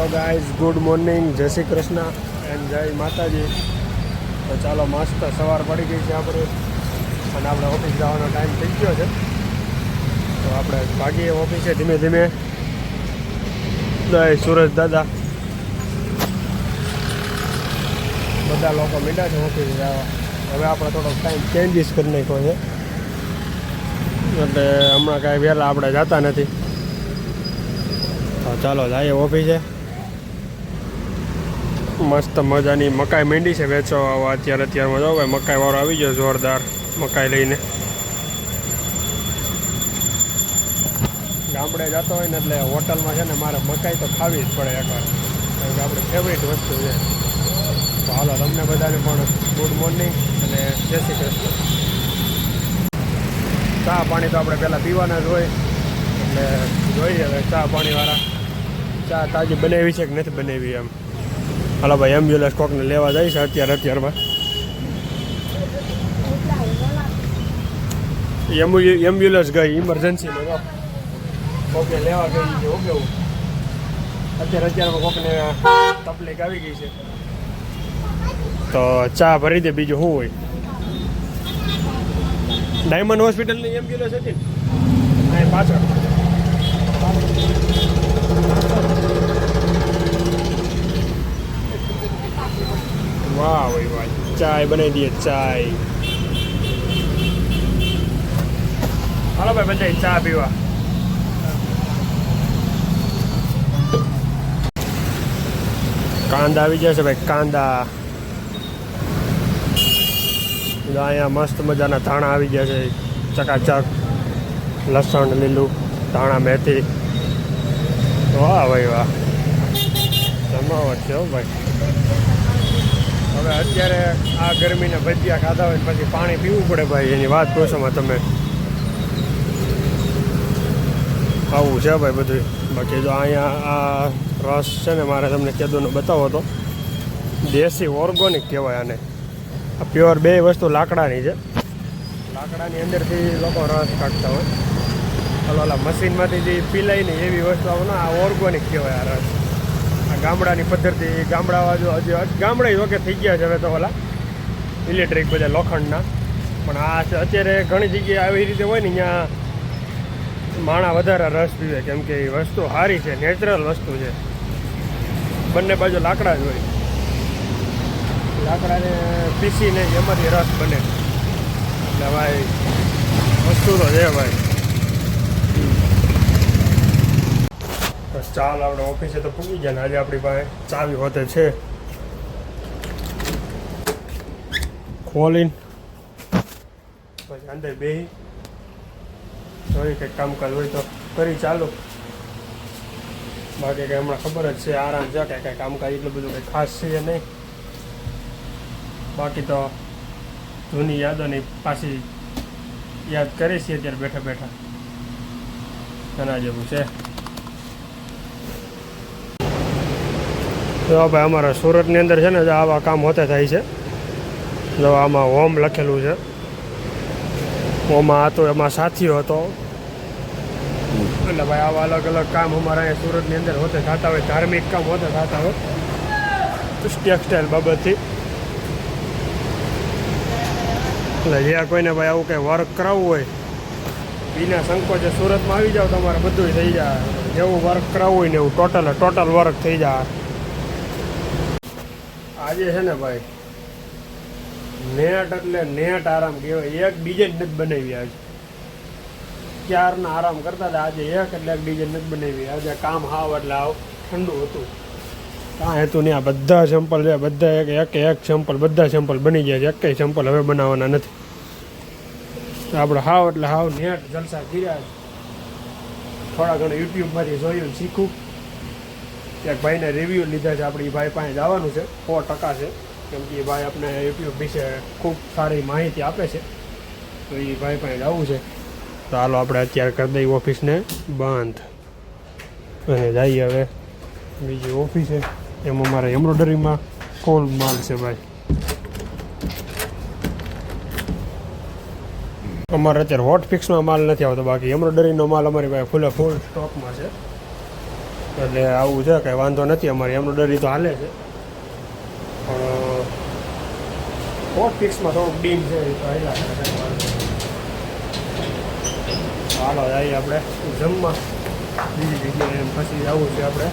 Hello guys, good morning, જય Shri Krishna and જય માતાજી. તો ચાલો, મસ્ત સવાર પડી ગઈ છે આપણે અને આપણે ઓફિસ જવાનો ટાઈમ થઈ ગયો છે. તો આપણે ભાગીએ ઓફિસે ધીમે ધીમે. જય સુરજ દાદા, બધા લોકો મીઠા છે ઓફિસ જવા. હવે આપણે થોડોક ટાઈમ ચેન્જીસ કરી નાખ્યો છે એટલે હમણાં કાંઈ વહેલા આપણે જતા નથી. તો ચાલો જઈએ ઓફિસે. મસ્ત મજાની મકાઈ માંડી છે વેચવા. અત્યારમાં જાઓ ભાઈ, મકાઈ વાળો આવી ગયો જોરદાર મકાઈ લઈને. ગામડે જતો હોય ને એટલે હોટલમાં છે ને મારે મકાઈ તો ખાવી જ પડે એકવાર, કારણ કે આપણી ફેવરિટ વસ્તુ છે. તો હાલો, તમને બધાને પણ ગુડ મોર્નિંગ અને જય શ્રી કૃષ્ણ. ચા પાણી તો આપણે પહેલાં પીવાના જ હોય એટલે જોઈએ હવે ચા પાણીવાળા ચા તાજી બનાવી છે કે નથી બનાવી એમ. હાલો ભાઈ, એમ્બ્યુલન્સ કોકને લેવા જાય છે અત્યારમાં. એમ્બ્યુલન્સ ગઈ ઇમરજન્સીમાં, કોકને લેવા ગઈ છે. હું કેવું, અત્યારમાં કોકને તકલીફ આવી ગઈ છે તો ચા ભરી દે, બીજું શું હોય. ડાયમંડ હોસ્પિટલની એમ્બ્યુલન્સ હતી ને અહીં પાછળ. વાહ ભાઈ વાહ, ચાય બનાવી દઈએ ચાય. હાલો ભાઈ, બધા ચા પીવા. કાંદા આવી ગયા છે ભાઈ, કાંદા. અહીંયા મસ્ત મજાના ધાણા આવી ગયા છે ચકાચક. લસણ લીલું, ધાણા, મેથી. વાહ ભાઈ વાહ, જમાવટ છે હો ભાઈ. હવે અત્યારે આ ગરમીના ભજીયા ખાધા હોય પછી પાણી પીવું પડે ભાઈ, એની વાત પૂછોમાં તમે. આવું છે ભાઈ બધું. બાકી જો અહીંયા આ રસ છે ને, મારે તમને કેદોનો બતાવો તો દેશી ઓર્ગોનિક કહેવાય આને. આ પ્યોર બે વસ્તુ લાકડાની છે. લાકડાની અંદરથી લોકો રસ કાઢતા હોય. ઓલા મશીનમાંથી જે પીલાય ને એવી વસ્તુ આવે ને, આ ઓર્ગોનિક કહેવાય આ રસ. આ ગામડાની પદ્ધતિ. ગામડા ગામડે વખત થઈ ગયા છે હવે તો ઓલા ઇલેક્ટ્રિક બધા લોખંડના. પણ આ અત્યારે ઘણી જગ્યાએ આવી રીતે હોય ને, ત્યાં માણા વધારે રસ પીવે, કેમ કે એ વસ્તુ સારી છે, નેચરલ વસ્તુ છે. બંને બાજુ લાકડા જ હોય. લાકડાને પીસીને એમાંથી રસ બને. એટલે ભાઈ વસ્તુ તો છે ભાઈ. બસ ચાલ, આપણે ઓફિસે તો પૂગી જાય ને. આજે આપણી પાસે ચાવી હોતે છે. ખોલીને પછી અંદર બેસી જોઈએ કંઈક કામકાજ હોય તો કરી ચાલુ. બાકી કંઈ હમણાં ખબર જ છે, આરામ છે. કંઈ કામકાજ એટલું બધું કંઈ ખાસ છે નહીં. બાકી તો જૂની યાદોની પાછી યાદ કરી છીએ અત્યારે બેઠા બેઠા. એના જેવું છે. તો ભાઈ, અમારા સુરતની અંદર છે ને આવા કામ હોતે થાય છે. જો આમાં હોમ લખેલું છે. હોમાં હતો, એમાં સાથીઓ હતો. એટલે ભાઈ આવા અલગ અલગ કામ અમારા અહીંયા સુરતની અંદર હોતે થતા હોય. ધાર્મિક કામ હોતે થતા હોય ટેક્સટાઇલ બાબતથી. એટલે જ્યાં કોઈને ભાઈ આવું કંઈ વર્ક કરાવવું હોય, વિના સંકોચે સુરતમાં આવી જાવ, તમારે બધું થઈ જાય. જેવું વર્ક કરાવવું હોય ને એવું ટોટલ વર્ક થઈ જાય. આજે છે ને ભાઈ, નેટ એટલે નેટ આરામ કહેવાય. એક ડીજે નથી બનાવી આજે. ક્યારના આરામ કરતા હતા, આજે એક એટલે એક ડીજે નથી બનાવી. આજે કામ હાવ એટલે હાવ ઠંડુ હતું. કાંઈ હતું નહીં. આ બધા સેમ્પલ છે, બધા એક સેમ્પલ, બધા સેમ્પલ બની ગયા છે. એક સેમ્પલ હવે બનાવવાના નથી. આપણે હાવ એટલે હાવ નેટ જલસા કર્યા. થોડા ઘણા યુટ્યુબમાંથી જોયું, શીખું. એક ભાઈને રિવ્યૂ લીધા છે. આપણે એ ભાઈ પાસે જવાનું છે, 100% છે. કેમ કે એ ભાઈ આપણે યુટ્યુબ વિશે ખૂબ સારી માહિતી આપે છે. તો એ ભાઈ પાસે જવું છે. તો હાલો, આપણે અત્યારે કરી દઈએ ઓફિસને બંધ અને જઈએ હવે બીજી ઓફિસે. એમાં મારે એમ્બ્રોઇડરીમાં ફૂલ માલ છે ભાઈ. અમારે અત્યારે હોટ ફિક્સમાં માલ નથી આવતો, બાકી એમ્બ્રોઇડરીનો માલ અમારી પાસે ફૂલ સ્ટોકમાં છે. એટલે આવું છે કંઈ વાંધો નથી અમારે એમનો ડરી તો હાલે છે પણ હોટ ફિક્સમાં થોડુંક ડીમ છે એ તો હાલ્યા કરે કંઈ વાંધો નહીં. હાલો જઈએ આપણે જમવા બીજી જગ્યાએ એમ પછી જવું છે આપણે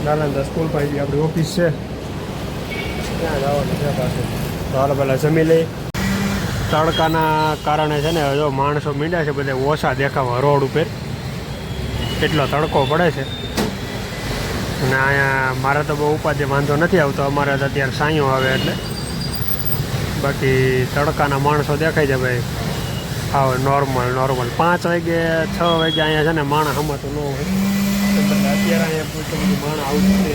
નાલંદા સ્કૂલ પાસે આપણી ઓફિસ છે ત્યાં જવાનું છે પાછું. તો હાલો પહેલાં જમી લઈ. તડકાના કારણે છે ને જો માણસો મીંડ્યા છે બધા ઓછા દેખાવા રોડ ઉપર એટલો તડકો પડે છે અને અહીંયા મારે તો બહુ ઉપાધિ વાંધો નથી આવતો અમારે તો અત્યારે સાંયો આવે એટલે બાકી તડકાના માણસો દેખાય છે ભાઈ હા નોર્મલ 5 વાગે 6 વાગે અહીંયા છે ને માણસ હમાતું ન હોય અત્યારે અહીંયા પૂછતું બધું માણસ આવતું છે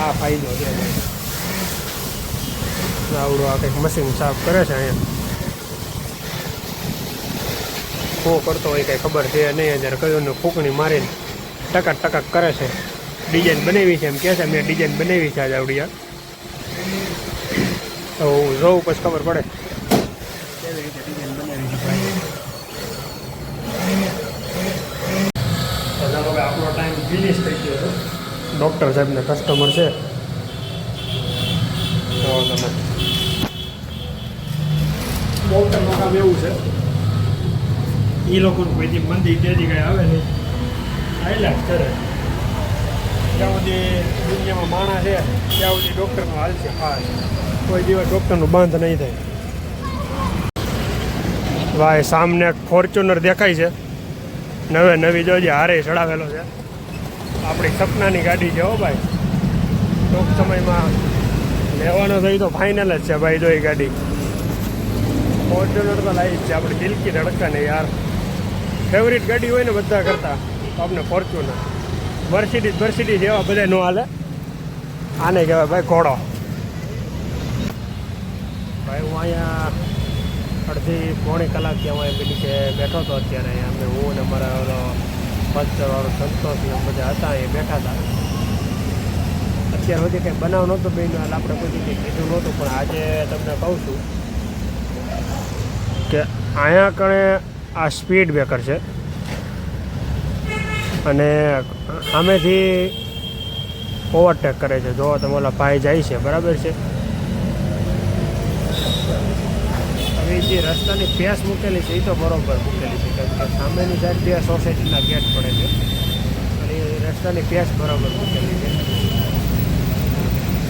આ ફાયદો છે ભાઈ આવડું આ કંઈક મશીન સાફ કરે છે અહીંયા શું કરતો હોય કંઈ ખબર છે નહીં જ્યારે કયું ફૂંકણી મારીને ટકાક કરે છે ડિઝાઇન બનાવી છે એમ કહે છે મેં ડિઝાઇન બનાવી છે આજે આવડી તો જોવું પછી ખબર પડે કેવી રીતે ડિઝાઇન બનાવી છે ભાઈ. આપણો ટાઈમ ફિનિશ થઈ ગયો છે. ડૉક્ટર સાહેબને કસ્ટમર છે તો તમે ડૉક્ટરનું કામ એવું છે એ લોકોનું કોઈથી મંદી તેજી કાંઈ આવે નહીં આયલા જ કરે જ્યાં સુધી દુનિયામાં માણસ છે ત્યાં સુધી ડૉક્ટરનો હાલ છે ખાસ કોઈ દિવસ ડૉક્ટરનું બંધ નહીં થાય. ભાઈ સામને એક ફોર્ચ્યુનર દેખાય છે નવી જોજે હારે ચડાવેલો છે આપણી સપનાની ગાડી છે હો ભાઈ ટૂંક સમયમાં લેવાનો થઈ તો ફાઇનલ જ છે ભાઈ જો એ ગાડી ફોર્ચ્યુનર તો લાવી જ છે આપણી દિલકી ધડકને યાર ફેવરિટ ગાડી હોય ને બધા કરતાં તો આપણે ફોર્ચ્યુનર મર્સિડીઝ જેવા બધા ન હાલે આને કહેવાય ભાઈ ઘોડો. ભાઈ હું અહીંયા અડધી પોણી કલાકથી અમારે પેલી કે બેઠો હતો અત્યારે અમે હું ને મારા ઓલો પંચરવાળો સંતોષ ને બધા હતા એ બેઠા હતા અત્યાર સુધી કંઈ બનાવ નહોતો બેન આપણે કોઈ કંઈ કીધું નહોતું પણ આજે તમને કહું છું કે અહીંયા કણે આ સ્પીડ બ્રેકર છે અને સામેથી ઓવરટેક કરે છે જો તમે ઓલા ભાઈ જાય છે બરાબર છે હવે જે રસ્તાની પેસ મૂકેલી છે એ તો બરોબર મૂકેલી છે કેમ કે સામેની સાઈડ 2 સોસાયટીના ગેટ પડે છે અને એ રસ્તાની પેસ બરાબર મૂકેલી છે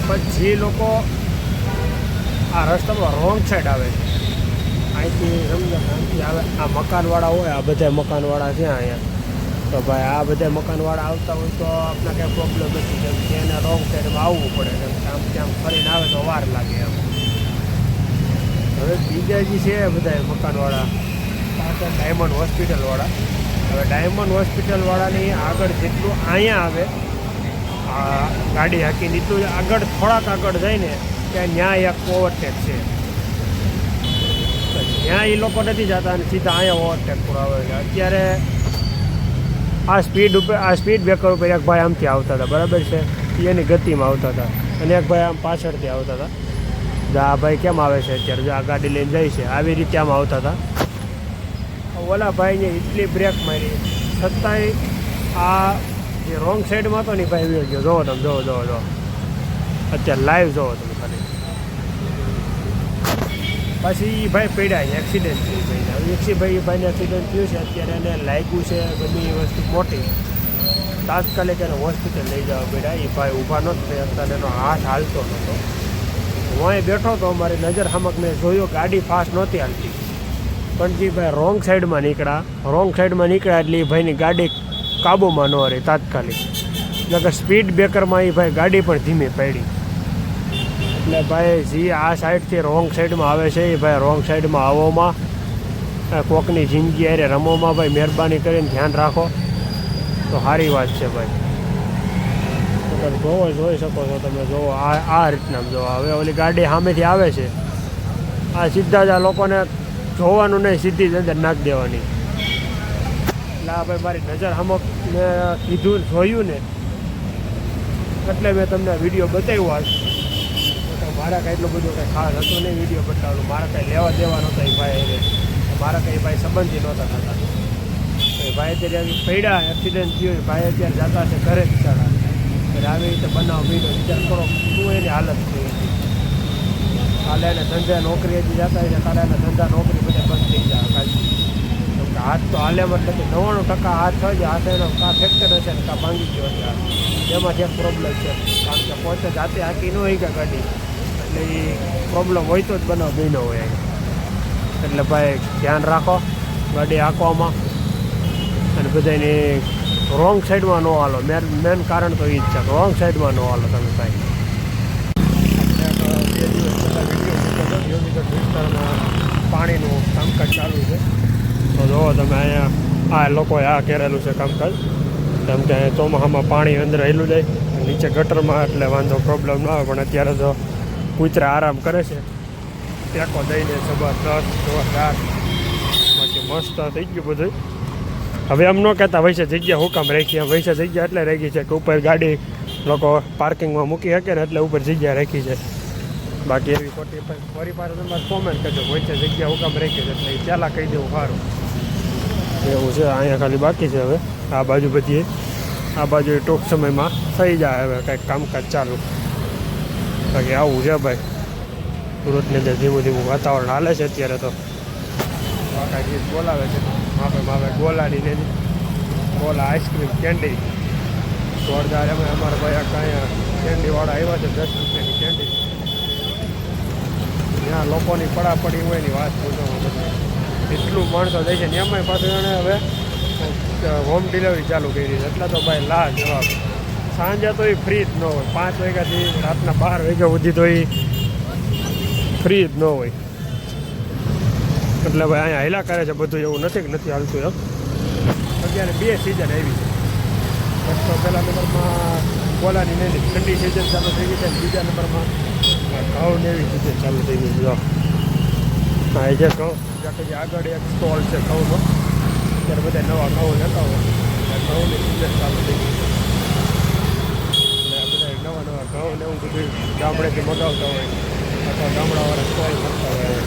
પણ જે લોકો આ રસ્તામાં રોંગ સાઈડ આવે છે અહીંથી સમજો અહીંથી આવે આ મકાનવાળા હોય આ બધા મકાનવાળા છે અહીંયા તો ભાઈ આ બધા મકાનવાળા આવતા હોય તો આપણે કંઈ પ્રોબ્લેમ નથી કેમ કે એને રોંગ સાઈડમાં આવવું પડે કેમ કે આમ ત્યાં ફરીને આવે તો વાર લાગે એમ. હવે બીજા જે છે બધા મકાનવાળા પાછળ ડાયમંડ હોસ્પિટલવાળા હવે ડાયમંડ હોસ્પિટલવાળાની આગળ જેટલું અહીંયા આવે આ ગાડી હાંકીને એટલું આગળ થોડાક આગળ જઈને ત્યાં ન્યાય એક ઓવરટેક છે ત્યાં એ લોકો નથી જતા અને સીધા અહીંયા ઓવરટેક પર આવે છે. અત્યારે આ સ્પીડ બ્રેકર ઉપર એક ભાઈ આમથી આવતા હતા બરાબર છે એની ગતિમાં આવતા હતા અને એક ભાઈ આમ પાછળથી આવતા હતા આ ભાઈ કેમ આવે છે અત્યારે જો આ ગાડી લઈને જાય છે આવી રીતે આમ આવતા હતા ઓલા ભાઈને એટલી બ્રેક મારી છતાંય આ જે રોંગ સાઈડમાં હતો ને ભાઈ આવી ગયો જોવો તમે જોવો અત્યારે લાઈવ જોવો તમે ખાલી પછી એ ભાઈ પડ્યા છે એક્સિડન્ટ થયું ભાઈને એક્સિડન્ટ થયું છે અત્યારે એને લાગ્યું છે બધી વસ્તુ મોટી તાત્કાલિક એને હોસ્પિટલ લઈ જવા પડ્યા એ ભાઈ ઊભા નહોતો અત્યારે એનો હાથ હાલતો નહોતો હું અહીં બેઠો તો મારી નજર સામક મેં જોયું ગાડી ફાસ્ટ નહોતી હાલતી પણ જે ભાઈ રોંગ સાઈડમાં નીકળ્યા એટલે એ ભાઈની ગાડી કાબૂમાં ન રહી તાત્કાલિક એટલે કે સ્પીડ બ્રેકરમાં એ ભાઈ ગાડી પણ ધીમી પડી એટલે ભાઈ જે આ સાઈડથી રોંગ સાઈડમાં આવે છે એ ભાઈ રોંગ સાઈડમાં આવવામાં કોકની જિંદગી અરે રમવામાં ભાઈ મહેરબાની કરીને ધ્યાન રાખો તો સારી વાત છે ભાઈ. તમે જોઈ શકો છો તમે જુઓ આ રીતના જુઓ હવે ઓલી ગાડી સામેથી આવે છે આ સીધા જ આ લોકોને જોવાનું નહીં સીધી જ અંદર નાખી દેવાની એટલે આ ભાઈ મારી નજર સામક મેં કીધું જોયું ને એટલે મેં તમને વિડીયો બતાવ્યો આજ મારા કાંઈ એટલું બધું કંઈ ખાસ હતું નહીં વિડીયો બતાવવાનું મારા કાંઈ લેવા દેવા નહોતા એ ભાઈ મારા કંઈ ભાઈ સંબંધી નહોતા થતા ભાઈ અત્યારે આવી પડ્યા એક્સિડન્ટ થયો ભાઈ અત્યારે જતા છે ઘરે જ ચાલા એટલે આવી રીતે બનાવ બીનો વિચાર કરો શું એની હાલત થઈ હતી કાલે એને ધંધા નોકરી હજી જતા હોય કાલે એને ધંધા નોકરી બધા બંધ થઈ જાય કાલે હાથ તો હાલે મતલબ 99% હાથ હોય છે હાથ એનો કાં ફ્રેક્ચર હશે ને કાં ભાંગી ગયો છે એમાંથી એક પ્રોબ્લેમ છે કારણ કે પોતે જાતે હાકી ન હોય કે ગાડી એટલે એ પ્રોબ્લેમ હોય તો જ બનાવ બીનો હોય એટલે ભાઈ ધ્યાન રાખો ગાડી હાંકવામાં અને બધાની રોંગ સાઈડમાં ન હાલો મેન કારણ તો એ જ છે રોંગ સાઈડમાં ન હાલો તમે ભાઈ વિસ્તારમાં પાણીનું કામકાજ ચાલુ છે તો જુઓ તમે અહીંયા આ લોકોએ આ કરેલું છે કામકાજ કેમ કે ચોમાસામાં પાણી અંદર રહેલું જાય નીચે ગટરમાં એટલે વાંધો પ્રોબ્લેમ ન આવે પણ અત્યારે તો કૂતરા આરામ કરે છે ટેકો દઈને જબરદસ્ત જોરદાર બાકી મસ્ત થઈ ગયું બધું હવે એમ ન કહેતા વૈસે જગ્યા હું કામ રાખી એમ વૈસે જગ્યા એટલે રાખી છે કે ઉપર ગાડી લોકો પાર્કિંગમાં મૂકી શકે ને એટલે ઉપર જગ્યા રાખી છે બાકી એવી ખોટી ફરી પાછું તમારે કોમેન્ટ કરજો વૈસે જગ્યા હું કામ રાખી છે એટલે એ પહેલાં કહી દેવું સારું એવું છે અહીંયા ખાલી બાકી છે હવે આ બાજુ બધી આ બાજુ ટૂંક સમયમાં થઈ જાય હવે કંઈક કામકાજ ચાલુ બાકી આવું છે ભાઈ સુરતની અંદર ધીમું ધીમું વાતાવરણ હાલે છે અત્યારે તો કાંઈ ગીત બોલાવે છે માપે ગોલાની ને ગોલા આઈસ્ક્રીમ કેન્ડી જોરદાર અમે અમારા ભાઈ અહીંયા કેન્ડીવાળા આવ્યા છે 10 રૂપિયાની કેન્ડી ત્યાં લોકોની પડાપડી હોય ની વાત પૂછો એટલું માણસો જાય છે ને એમાંય પાછું એને હવે હોમ ડિલિવરી ચાલુ કરી છે એટલે તો ભાઈ લા જવાબ સાંજે તો એ ફ્રી જ ન હોય 5 વાગ્યાથી રાતના 12 વાગ્યા સુધી તો એ ફ્રી જ ન હોય એટલે ભાઈ અહીંયા હેલા કરે છે બધું એવું નથી કે નથી હાલતું એમ અત્યારે 2 સિઝન આવી છે તો પહેલા નંબરમાં ગોલાની ને ઠંડી સિઝન ચાલુ થઈ ગઈ છે બીજા નંબરમાં ઘઉં એવી સિઝન ચાલુ થઈ ગઈ છે હા એ જે ઘઉં જે આગળ એક સ્ટોલ છે ઘઉંનો ત્યારે બધા નવા ઘઉં લેતા હોય ઘઉંની સિઝન ચાલુ થઈ ગઈ એટલે બધા નવા ઘઉં ને એવું બધું ગામડેથી મગાવતા હોય અથવા ગામડાવાળા સ્ટોલ કરતા હોય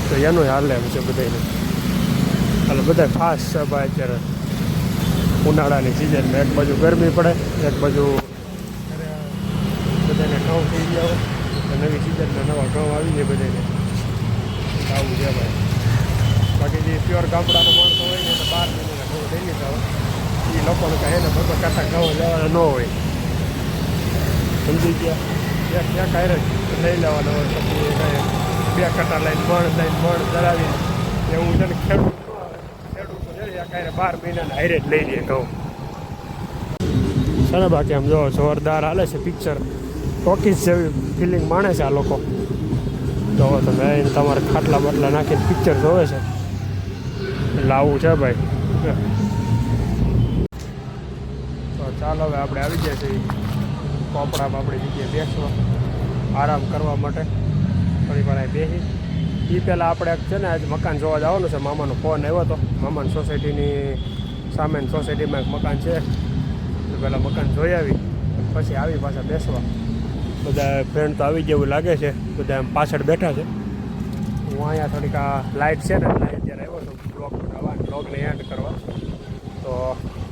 તો એનું હાલે એમ છે બધાને એટલે બધા ખાસ છે ભાઈ અત્યારે ઉનાળાની સિઝનમાં એક બાજુ ગરમી પડે એક બાજુ બધાને ઘઉં થઈ ગયા હોય નવી સિઝનમાં નવા ઘઉં આવી જાય બધાને આવું છે ભાઈ બાકી જે પ્યોર ગામડાનો માણસો હોય ને 12 મહિનાના ઘઉં લઈ લીધા હોય એ લોકોને કહે ને બધો કાંટા ઘઉં લેવાના ન હોય સમજી ગયા ક્યાં કાંઈ લઈ લેવાના હોય પછી 2 કટા લઈને મણ ધરાવીને એવું છે ને ખેડૂત છે કાંઈ 12 મહિનાના હારે જ લઈ લે ઘઉં છે ને બાકી આમ જો જોરદાર હાલે છે પિક્ચર ટોકીસ જેવી ફિલિંગ માણે છે આ લોકો તો તમે તમારે ખાટલા બાટલા નાખીને પિક્ચર જોવે છે એટલે આવું છે ભાઈ તો ચાલો હવે આપણે આવી ગયા છીએ કોપડામાં આપણી જગ્યાએ બેસવા આરામ કરવા માટે થોડી વાર બેસી એ પહેલાં આપણે છે ને આજ મકાન જોવા જવાનું છે મામાનો ફોન આવ્યો હતો મામાની સોસાયટીની સામેની સોસાયટીમાં એક મકાન છે પહેલાં મકાન જોઈ આવી પછી આવી પાછા બેસવા બધા ફ્રેન્ડ તો આવી જેવું લાગે છે બધા એમ પાછળ બેઠા છે હું અહીંયા થોડીક આ લાઇટ છે ને અત્યારે આવ્યો છું બ્લોગને એન્ડ કરવા તો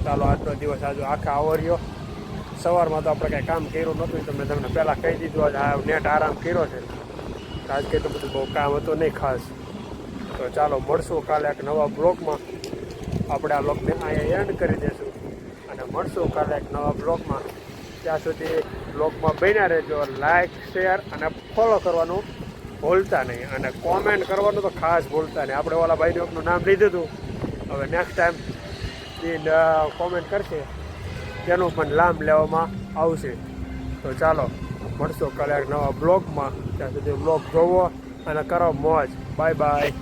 ચાલો આજનો દિવસ આજુ આખા આવો રહ્યો સવારમાં તો આપણે કાંઈ કામ કર્યું નહોતું તમને પહેલાં કહી દીધું આજે આ નેટ આરામ કર્યો છે આજ કંઈ તો બધું બહુ કામ હતું નહીં ખાસ તો ચાલો મળશું કાલે એક નવા બ્લોગમાં આપણે આ બ્લોગને અહીંયા એન્ડ કરી દઈશું અને મળશું કાલે એક નવા બ્લોગમાં ત્યાં સુધી બ્લોગમાં બન્યા રહેજો લાઇક શેર અને ફોલો કરવાનું ભૂલતા નહીં અને કોમેન્ટ કરવાનું તો ખાસ ભૂલતા નહીં આપણે ઓલા ભાઈનું આપનું નામ લીધું હતું હવે નેક્સ્ટ ટાઈમ એ કોમેન્ટ કરશે તેનું પણ નામ લેવામાં આવશે તો ચાલો મળશું કાલે એક નવા બ્લોગમાં ત્યાં સુધી બ્લોગ જોવો અને કરો મોજ બાય બાય